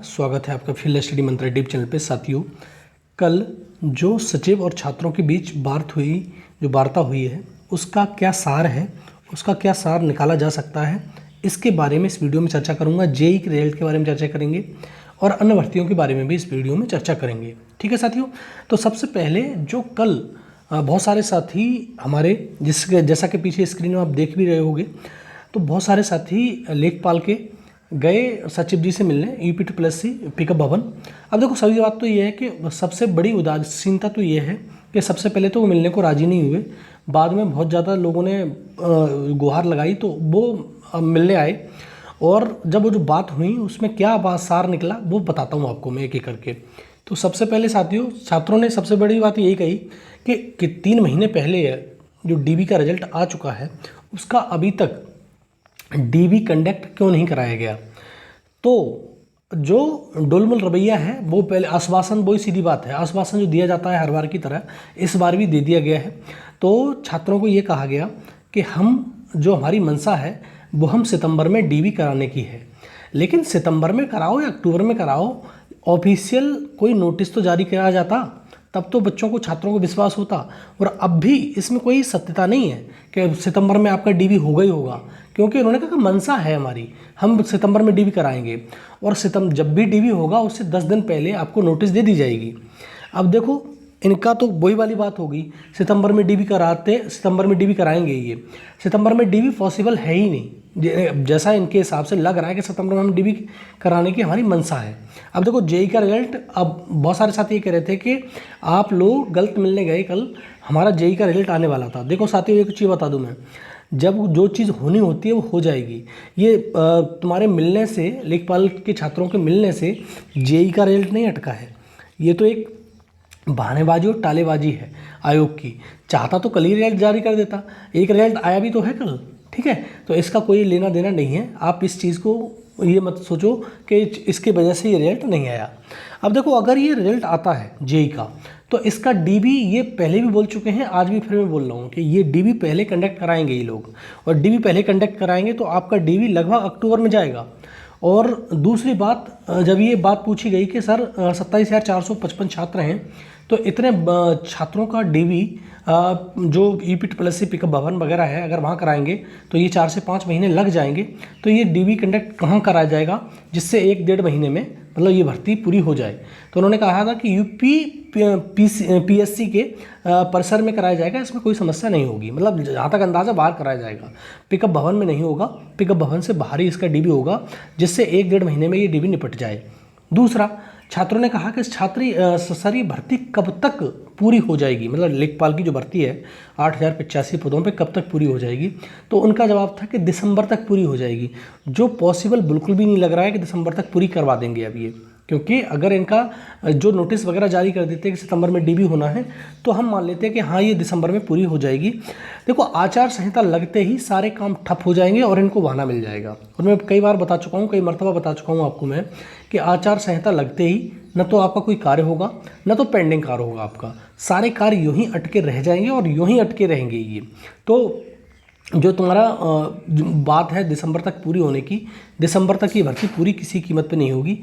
स्वागत है आपका फील्ड स्टडी मंत्रा डीप चैनल पे। साथियों, कल जो सचिव और छात्रों के बीच वार्ता हुई है, उसका क्या सार है, उसका क्या सार निकाला जा सकता है, इसके बारे में इस वीडियो में चर्चा करूंगा। जेईई के रिजल्ट के बारे में चर्चा करेंगे और अन्य भर्तियों के बारे में भी इस वीडियो में चर्चा करेंगे। ठीक है साथियों, तो सबसे पहले जो कल बहुत सारे साथी हमारे जैसा कि पीछे स्क्रीन में आप देख भी रहे होंगे, तो बहुत सारे साथी लेखपाल के गए सचिव जी से मिलने UP2+ पिकअप भवन। अब देखो, सभी बात तो ये है कि सबसे बड़ी उदासीनता तो ये है कि सबसे पहले तो वो मिलने को राजी नहीं हुए, बाद में बहुत ज़्यादा लोगों ने गुहार लगाई तो वो मिलने आए, और जब वो जो बात हुई उसमें क्या सार निकला वो बताता हूँ आपको मैं एक एक करके। तो सबसे पहले साथियों, छात्रों ने सबसे बड़ी बात यही कही कि 3 महीने पहले जो DB का रिजल्ट आ चुका है, उसका अभी तक DB कंडक्ट क्यों नहीं कराया गया। तो जो डोलमल रवैया है वो पहले आश्वासन, वही सीधी बात है, आश्वासन जो दिया जाता है हर बार की तरह इस बार भी दे दिया गया है। तो छात्रों को ये कहा गया कि हमारी मंशा है वो हम सितंबर में DB कराने की है, लेकिन सितंबर में कराओ या अक्टूबर में कराओ, ऑफिशियल कोई नोटिस तो जारी किया जाता, तब तो बच्चों को, छात्रों को विश्वास होता। और अब भी इसमें कोई सत्यता नहीं है कि सितंबर में आपका DB होगा ही होगा, क्योंकि उन्होंने कहा कि मंशा है हमारी, हम सितंबर में DB कराएंगे, और जब भी DB होगा उससे 10 दिन पहले आपको नोटिस दे दी जाएगी। अब देखो, इनका तो वही वाली बात होगी, सितंबर में DB कराएंगे, ये सितंबर में DB पॉसिबल है ही नहीं, जैसा इनके हिसाब से लग रहा है कि सितंबर में हम DB कराने की हमारी मंशा है। अब देखो, जेईई का रिजल्ट, अब बहुत सारे साथी ये कह रहे थे कि आप लोग गलत मिलने गए, कल हमारा जेईई का रिजल्ट आने वाला था। देखो साथियों, एक चीज़ बता दूं मैं, जब जो चीज़ होनी होती है वो हो जाएगी। ये तुम्हारे मिलने से, लेखपाल के छात्रों के मिलने से जेईई का रिजल्ट नहीं अटका है, ये तो एक बहानेबाजी और टालेबाजी है आयोग की। चाहता तो कल ही रिजल्ट जारी कर देता, एक रिजल्ट आया भी तो है कल, ठीक है, तो इसका कोई लेना देना नहीं है। आप इस चीज़ को ये मत सोचो कि इसके वजह से ये रिजल्ट नहीं आया। अब देखो, अगर ये रिजल्ट आता है जेईई का, तो इसका DB, ये पहले भी बोल चुके हैं, आज भी फिर मैं बोल रहा हूँ कि ये DB पहले कंडक्ट कराएंगे ये लोग, और DB पहले कंडक्ट कराएंगे तो आपका DB लगभग अक्टूबर में जाएगा। और दूसरी बात, जब ये बात पूछी गई कि सर 27,455 छात्र हैं, तो इतने छात्रों का DB जो UP2+ पिकअप भवन वगैरह है, अगर वहाँ कराएंगे तो ये 4 से 5 महीने लग जाएंगे। तो ये DB कंडक्ट कहाँ कराया जाएगा जिससे 1-1.5 महीने में मतलब ये भर्ती पूरी हो जाए। तो उन्होंने कहा था कि UP-PSC के परिसर में कराया जाएगा, इसमें कोई समस्या नहीं होगी, मतलब जहाँ तक अंदाज़ा बाहर कराया जाएगा, पिकअप भवन में नहीं होगा, पिकअप भवन से बाहर ही इसका DB होगा, जिससे 1-1.5 महीने में ये DB निपट जाए। दूसरा, छात्रों ने कहा कि सर ये भर्ती कब तक पूरी हो जाएगी, मतलब लेखपाल की जो भर्ती है 8,085 पदों पे कब तक पूरी हो जाएगी। तो उनका जवाब था कि दिसंबर तक पूरी हो जाएगी, जो पॉसिबल बिल्कुल भी नहीं लग रहा है कि दिसंबर तक पूरी करवा देंगे अब ये, क्योंकि अगर इनका जो नोटिस वगैरह जारी कर देते हैं कि सितंबर में DB होना है, तो हम मान लेते हैं कि हाँ, ये दिसंबर में पूरी हो जाएगी। देखो, आचार संहिता लगते ही सारे काम ठप हो जाएंगे और इनको बहाना मिल जाएगा। और मैं कई बार बता चुका हूँ, कई मरतबा बता चुका हूँ आपको मैं, कि आचार संहिता लगते ही न तो आपका कोई कार्य होगा, न तो पेंडिंग कार्य होगा, आपका सारे कार्य यूँ ही अटके रह जाएंगे और यूँ ही अटके रहेंगे ये। तो जो तुम्हारा बात है दिसंबर तक पूरी होने की, दिसंबर तक ये भर्ती पूरी किसी कीमत पे नहीं होगी।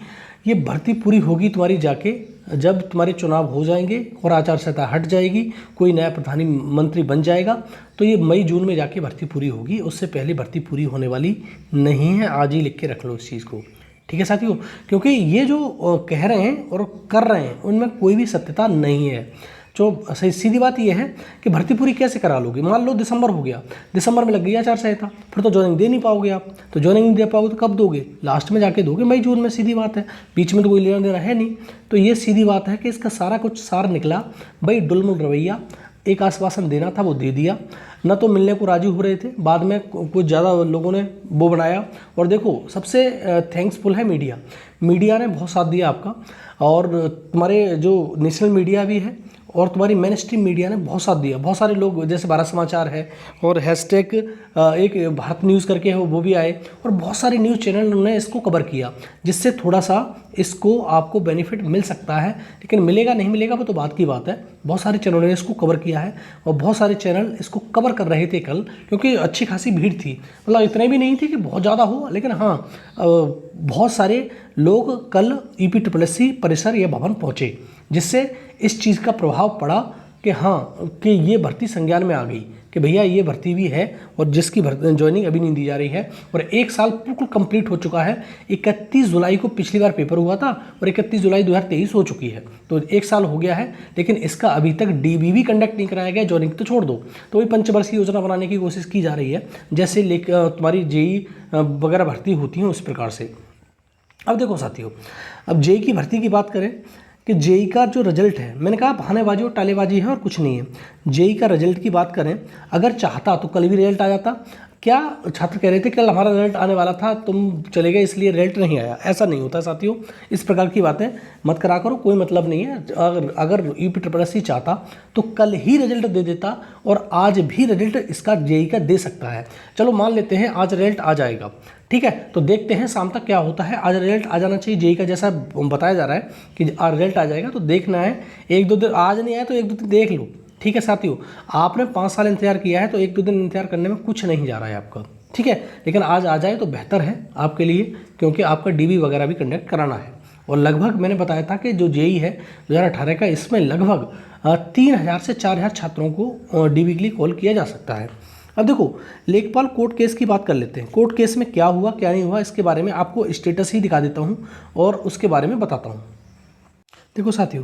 ये भर्ती पूरी होगी तुम्हारी जाके जब तुम्हारे चुनाव हो जाएंगे और आचार संहिता हट जाएगी, कोई नया प्रधानमंत्री बन जाएगा, तो ये मई-जून में जाके भर्ती पूरी होगी, उससे पहले भर्ती पूरी होने वाली नहीं है। आज ही लिख के रख लो इस चीज़ को, ठीक है साथियों, क्योंकि ये जो कह रहे हैं और कर रहे हैं उनमें कोई भी सत्यता नहीं है। जो सही सीधी बात ये है कि भर्ती पूरी कैसे करा लोगे। मान लो दिसंबर हो गया, दिसंबर में लग गई आचार संहिता, फिर तो ज्वाइनिंग दे नहीं पाओगे आप, तो ज्वाइनिंग नहीं दे पाओगे तो कब दोगे, लास्ट में जाके दोगे, मई-जून में, सीधी बात है, बीच में तो कोई लेना देना है नहीं। तो ये सीधी बात है कि इसका सारा कुछ सार निकला, भाई डुलमुल रवैया, एक आश्वासन देना था वो दे दिया, न तो मिलने को राजी हो रहे थे, बाद में कुछ ज़्यादा लोगों ने वो बनाया। और देखो, सबसे थैंक्सफुल है मीडिया ने बहुत साथ दिया आपका, और तुम्हारे जो नेशनल मीडिया भी है और तुम्हारी मेन स्ट्रीम मीडिया ने बहुत साथ दिया। बहुत सारे लोग जैसे भारत समाचार है और हैशटैग एक भारत न्यूज़ करके है वो भी आए, और बहुत सारे न्यूज़ चैनल ने इसको कवर किया, जिससे थोड़ा सा इसको आपको बेनिफिट मिल सकता है। लेकिन मिलेगा नहीं मिलेगा वो तो बात की बात है। बहुत सारे चैनलों ने इसको कवर किया है और बहुत सारे चैनल इसको कवर कर रहे थे कल, क्योंकि अच्छी खासी भीड़ थी। मतलब इतने भी नहीं थी कि बहुत ज़्यादा हो, लेकिन हाँ बहुत सारे लोग कल EPSSC परिसर या भवन पहुँचे, जिससे इस चीज़ का प्रभाव पड़ा कि हाँ कि ये भर्ती संज्ञान में आ गई कि भैया ये भर्ती भी है और जिसकी ज्वाइनिंग अभी नहीं दी जा रही है। और 1 साल बिल्कुल कंप्लीट हो चुका है। 31 जुलाई को पिछली बार पेपर हुआ था और 31 जुलाई 2023 हो चुकी है, तो 1 साल हो गया है, लेकिन इसका अभी तक DB भी कंडक्ट नहीं कराया गया। ज्वाइनिंग तो छोड़ दो, तो वही पंचवर्षीय योजना बनाने की कोशिश की जा रही है, जैसे तुम्हारी JEE वगैरह भर्ती होती हैं उस प्रकार से। अब देखो साथियों, अब JEE की भर्ती की बात करें कि JEE का जो रिजल्ट है, मैंने कहा बहानेबाजी और टालेबाजी है और कुछ नहीं है। JEE का रिजल्ट की बात करें, अगर चाहता तो कल भी रिजल्ट आ जाता। क्या छात्र कह रहे थे कल हमारा रिजल्ट आने वाला था, तुम चले गए इसलिए रिजल्ट नहीं आया। ऐसा नहीं होता साथियों, इस प्रकार की बातें मत करा करो, कोई मतलब नहीं है। अगर EPSSC चाहता तो कल ही रिजल्ट दे देता और आज भी रिजल्ट इसका JEE का दे सकता है। चलो मान लेते हैं आज रिजल्ट आ जाएगा, ठीक है, तो देखते हैं शाम तक क्या होता है। आज रिजल्ट आ जाना चाहिए JEE का, जैसा बताया जा रहा है कि रिजल्ट आ जाएगा, तो देखना है। 1-2 दिन आज नहीं आया तो 1-2 दिन देख लो, ठीक है साथियों। आपने 5 साल इंतजार किया है तो 1-2 दिन इंतजार करने में कुछ नहीं जा रहा है आपका, ठीक है। लेकिन आज आ जाए तो बेहतर है आपके लिए, क्योंकि आपका DB वगैरह भी कंडक्ट कराना है। और लगभग मैंने बताया था कि जो JEE है 2018 का, इसमें लगभग 3000 से 4000 छात्रों को DB के लिए कॉल किया जा सकता है। अब देखो लेखपाल कोर्ट केस की बात कर लेते हैं। कोर्ट केस में क्या हुआ क्या नहीं हुआ इसके बारे में आपको स्टेटस ही दिखा देता हूँ और उसके बारे में बताता हूँ। देखो साथियों,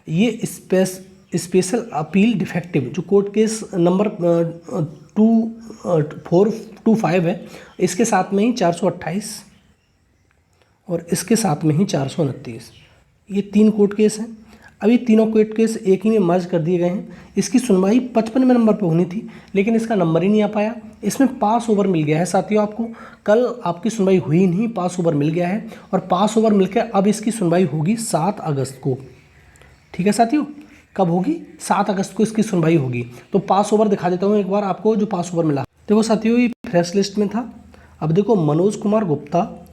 ये स्पेशल अपील डिफेक्टिव जो कोर्ट केस नंबर 2425 है, इसके साथ में ही 428 और इसके साथ में ही 429, ये 3 कोर्ट केस हैं। अभी तीनों कोर्ट केस एक ही में मर्ज कर दिए गए हैं। इसकी सुनवाई 55वें नंबर पर होनी थी, लेकिन इसका नंबर ही नहीं आ पाया। इसमें पास ओवर मिल गया है साथियों आपको। कल आपकी सुनवाई हुई नहीं, पास ओवर मिल गया है और पास ओवर मिलकर अब इसकी सुनवाई होगी 7 अगस्त को, ठीक है साथियों। कब होगी? 7 अगस्त को इसकी सुनवाई होगी। तो पास ओवर दिखा देता हूँ एक बार आपको, जो पास ओवर मिला। देखो साथियों, ये फ्रेश लिस्ट में था। अब देखो मनोज कुमार गुप्ता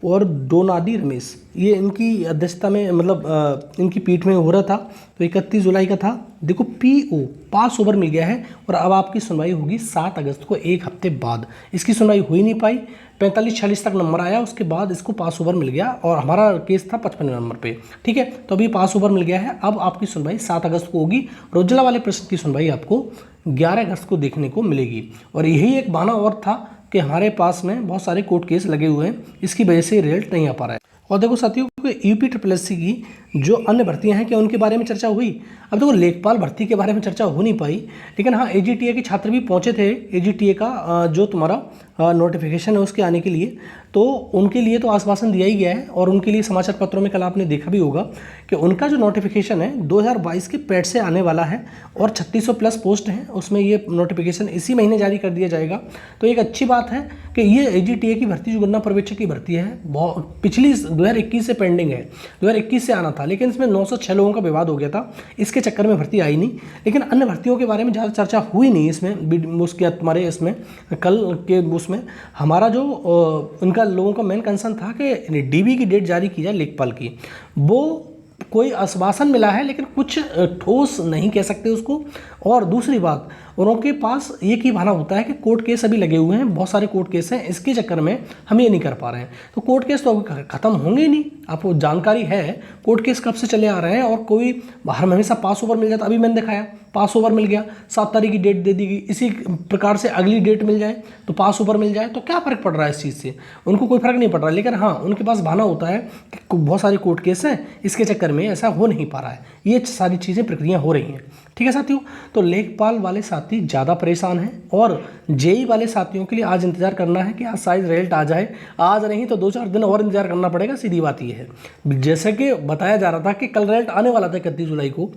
और डोनाडी रमेश, ये इनकी अध्यक्षता में मतलब इनकी पीठ में हो रहा था, तो 31 जुलाई का था। देखो PO पास ओवर मिल गया है और अब आपकी सुनवाई होगी 7 अगस्त को, 1 हफ्ते बाद। इसकी सुनवाई हो ही नहीं पाई, 45-46 तक नंबर आया, उसके बाद इसको पास ओवर मिल गया और हमारा केस था 55 नंबर पे, ठीक है। तो अभी पास ओवर मिल गया है, अब आपकी सुनवाई 7 अगस्त को होगी। रोजला वाले प्रश्न की सुनवाई आपको 11 अगस्त को देखने को मिलेगी। और यही एक बहाना और था कि हमारे पास में बहुत सारे कोर्ट केस लगे हुए हैं, इसकी वजह से रिजल्ट नहीं आ पा रहा है। और देखो साथियों, EPSSC की जो अन्य भर्तियां हैं क्या उनके बारे में चर्चा हुई? अब देखो लेखपाल भर्ती के बारे में चर्चा हो नहीं पाई, लेकिन हाँ AGTA के छात्र भी पहुंचे थे। AGTA का जो तुम्हारा नोटिफिकेशन है उसके आने के लिए, तो उनके लिए तो आश्वासन दिया ही गया है। और उनके लिए समाचार पत्रों में कल आपने देखा भी होगा कि उनका जो नोटिफिकेशन है 2022 के पेड से आने वाला है और 3600 प्लस पोस्ट हैं, उसमें ये नोटिफिकेशन इसी महीने जारी कर दिया जाएगा। तो एक अच्छी बात है कि ये AGTA की भर्ती जो गन्ना पर्यवेक्षक की भर्ती है पिछली 2021 से पेंडिंग है, 2021 से आना था, लेकिन इसमें 906 लोगों का विवाद हो गया था, इसके चक्कर में भर्ती आई नहीं। लेकिन अन्य भर्तियों के बारे में ज़्यादा चर्चा हुई नहीं इसमें, उसके तुम्हारे इसमें कल के उसमें हमारा जो उनका लोगों का मेन कंसर्न था कि DB की डेट जारी की जाए लेखपाल की। वो कोई आश्वासन मिला है लेकिन कुछ ठोस नहीं कह सकते उसको। और दूसरी बात, उनके पास एक ही बहाना होता है कि कोर्ट केस अभी लगे हुए हैं, बहुत सारे कोर्ट केस हैं, इसके चक्कर में हम ये नहीं कर पा रहे हैं। तो कोर्ट केस तो खत्म होंगे ही नहीं, आपको जानकारी है कोर्ट केस कब से चले आ रहे हैं। और कोई बाहर हमेशा पास ओवर मिल जाता, अभी मैंने दिखाया पास ओवर मिल गया, 7 तारीख की डेट दे दी गई, इसी प्रकार से अगली डेट मिल जाए तो पास ओवर मिल जाए, तो क्या फ़र्क पड़ रहा है इस चीज़ से? उनको कोई फ़र्क नहीं पड़ रहा है। लेकिन हाँ, उनके पास बहाना होता है कि बहुत सारे कोर्ट केस हैं, इसके चक्कर में ऐसा हो नहीं पा रहा है। ये सारी चीज़ें प्रक्रिया हो रही हैं, ठीक है साथियों। तो लेखपाल वाले साथी ज़्यादा परेशान हैं और JEE वाले साथियों के लिए आज इंतजार करना है कि आज शायद रिजल्ट आ जाए। आज नहीं तो 2-4 दिन और इंतजार करना पड़ेगा, सीधी बात ये है। जैसे कि बताया जा रहा था कि कल रिजल्ट आने वाला था 31 जुलाई को,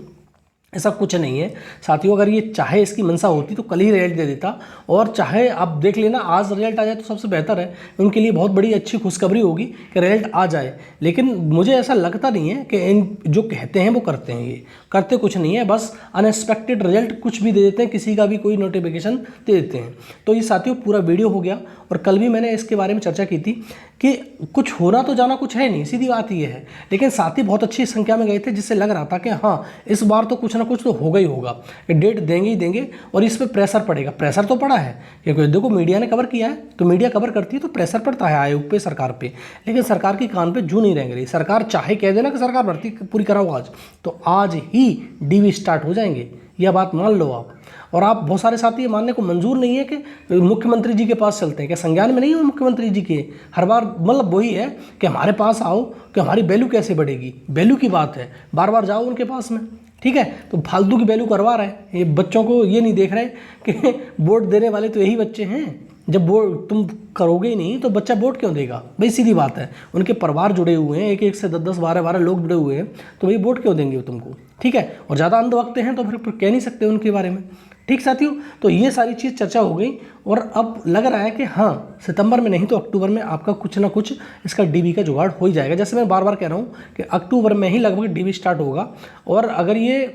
ऐसा कुछ नहीं है साथियों। अगर ये चाहे, इसकी मंशा होती तो कल ही रिजल्ट दे देता, और चाहे आप देख लेना आज रिजल्ट आ जाए तो सबसे बेहतर है, उनके लिए बहुत बड़ी अच्छी खुशखबरी होगी कि रिजल्ट आ जाए। लेकिन मुझे ऐसा लगता नहीं है कि इन जो कहते हैं वो करते हैं, ये करते कुछ नहीं है, बस अनएक्सपेक्टेड रिजल्ट कुछ भी दे देते हैं, किसी का भी कोई नोटिफिकेशन दे देते हैं। तो ये साथियों पूरा वीडियो हो गया, और कल भी मैंने इसके बारे में चर्चा की थी कि कुछ होना तो जाना कुछ है नहीं, सीधी बात ये है। लेकिन साथी बहुत अच्छी संख्या में गए थे, जिससे लग रहा था कि हाँ इस बार तो कुछ ना कुछ तो होगा ही होगा, कि डेट देंगे ही देंगे, और इस पर प्रेशर पड़ेगा। प्रेशर तो पड़ा है, क्योंकि देखो मीडिया ने कवर किया है, तो मीडिया कवर करती है तो प्रेशर पड़ता है आयोग पे, सरकार पे। लेकिन सरकार की कान पे जू नहीं रेंग रही। सरकार चाहे कह देना कि सरकार भर्ती पूरी कराओ आज, तो आज ही डीवी स्टार्ट हो जाएंगे, यह बात मान लो आप। और आप बहुत सारे साथी ये मानने को मंजूर नहीं है कि मुख्यमंत्री जी के पास चलते हैं, क्या संज्ञान में नहीं हो मुख्यमंत्री जी के? हर बार मतलब वही है कि हमारे पास आओ, कि हमारी वैल्यू कैसे बढ़ेगी, वैल्यू की बात है, बार बार जाओ उनके पास में, ठीक है। तो फालतू की वैल्यू करवा रहे हैं ये, बच्चों को ये नहीं देख रहे कि वोट देने वाले तो यही बच्चे हैं। जब वोट तुम करोगे ही नहीं तो बच्चा वोट क्यों देगा भाई, सीधी बात है। उनके परिवार जुड़े हुए हैं, एक एक से 10-10, 12-12 लोग जुड़े हुए हैं, तो भाई वोट क्यों देंगे वो तुमको, ठीक है। और ज़्यादा अंधभक्त हैं तो फिर कह नहीं सकते उनके बारे में, ठीक साथियों। तो ये सारी चीज़ चर्चा हो गई, और अब लग रहा है कि हाँ सितंबर में नहीं तो अक्टूबर में आपका कुछ ना कुछ इसका डीबी का जुगाड़ हो ही जाएगा। जैसे मैं बार बार कह रहा हूँ कि अक्टूबर में ही लगभग डीबी स्टार्ट होगा, और अगर ये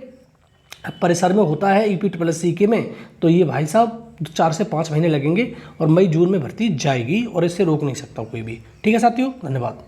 परिसर में होता है EPSS के में, तो ये भाई साहब 4 से 5 महीने लगेंगे, और मई जून में भर्ती जाएगी, और इससे रोक नहीं सकता कोई भी। ठीक है साथियों, धन्यवाद।